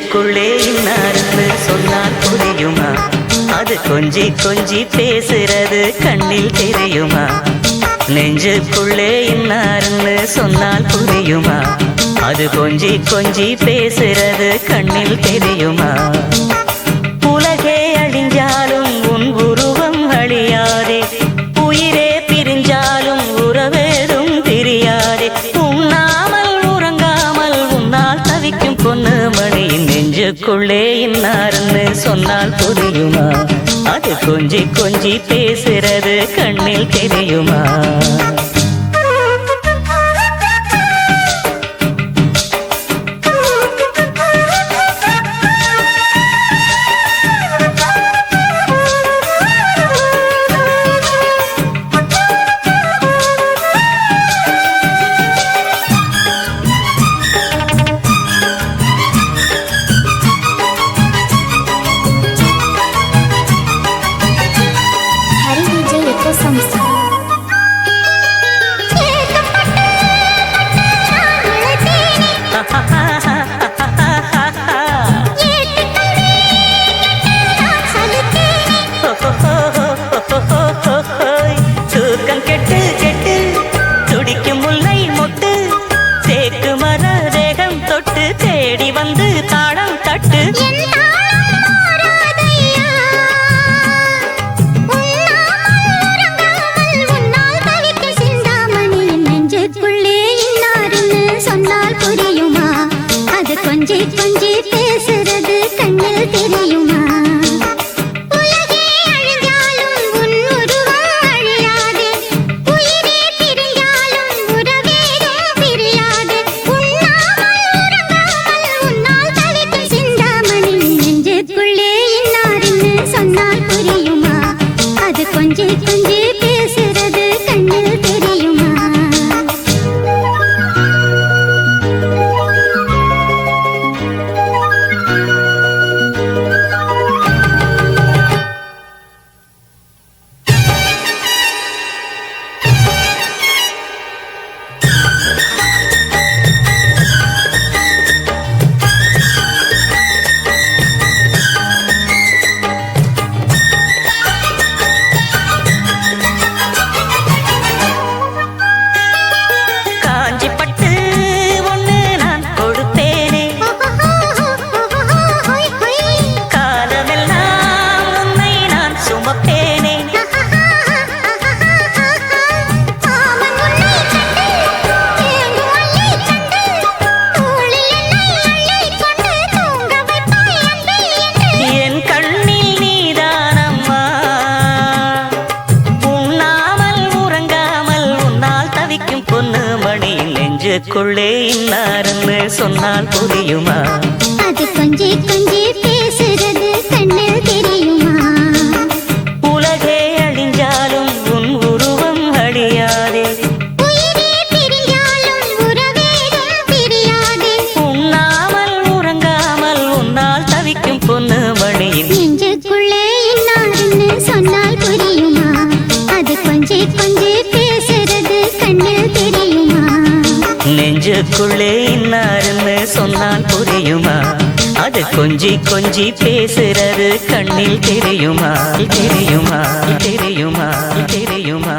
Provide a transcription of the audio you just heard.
நெஞ்சுக்குள்ளே இன்னார்னு சொன்னால் புரியுமா? அது கொஞ்சி கொஞ்சி பேசுறது கண்ணில் தெரியுமா? நெஞ்சுக்குள்ளே இன்னார்னு சொன்னால் புரியுமா? அது கொஞ்சி கொஞ்சி பேசுறது கண்ணில் தெரியுமா? உலகே அழிஞ்சாலும் உன் உருவம் அழியாதே, உயிரே பிரிஞ்சாலும் உறவேதும் பிரியாதே. உண்ணாமல் உறங்காமல் உன்னால் தவிக்கும் பொண்ணு மணி நெஞ்சுக்குள்ளே இன்னார்னு சொன்னால் புரியுமா? அது கொஞ்சி கொஞ்சி பேசுறது கண்ணில் தெரியுமா? தூக்கம் கெட்டு கெட்டு துடிக்கும் முல்லை மொட்டு, தேக்கு மர தேகம் தொட்டு தேடி வந்து தாளம் தட்டு. கொஞ்சி கொஞ்சி பேசுறது கண்ணில் தெரியுமா? உலகே அழிஞ்சாலும் உன் உருவம் அழியாதே, உயிரே பிரிஞ்சாலும் உறவேதும் பிரியாதே. உண்ணாமல் உறங்காமல் உன்னால் தவிக்கும் சிந்தாமணி நெஞ்சுக்குள்ளே இன்னார்னு சொன்னால் புரியுமா? அது கொஞ்சி கொஞ்சி பேசுறது கண்ணில் தெரியுமா? நெஞ்சுக்குள்ளே இன்னார்னு சொன்னால் புரியுமா? அது கொஞ்சி கொஞ்சி பேசுறது கண்ணில் தெரியுமா? உலகே அழிஞ்சாலும் உன் உருவம் அழியாதே, உயிரே பிரிஞ்சாலும் உறவேதும் பிரியாதே. உண்ணாமல் உறங்காமல் உன்னால் தவிக்கும் பொண்ணு மணியின் நெஞ்சுக்குள்ளே இன்னார்னு சொன்னால் புரியுமா? அது கொஞ்சி கொஞ்சி பேசுறது கண்ணில் தெரியுமா? நெஞ்சுக்குள்ளே இன்னார்னு சொன்னால் புரியுமா? அது கொஞ்சி கொஞ்சி பேசுறது கண்ணில் தெரியுமா? தெரியுமா? தெரியுமா? தெரியுமா?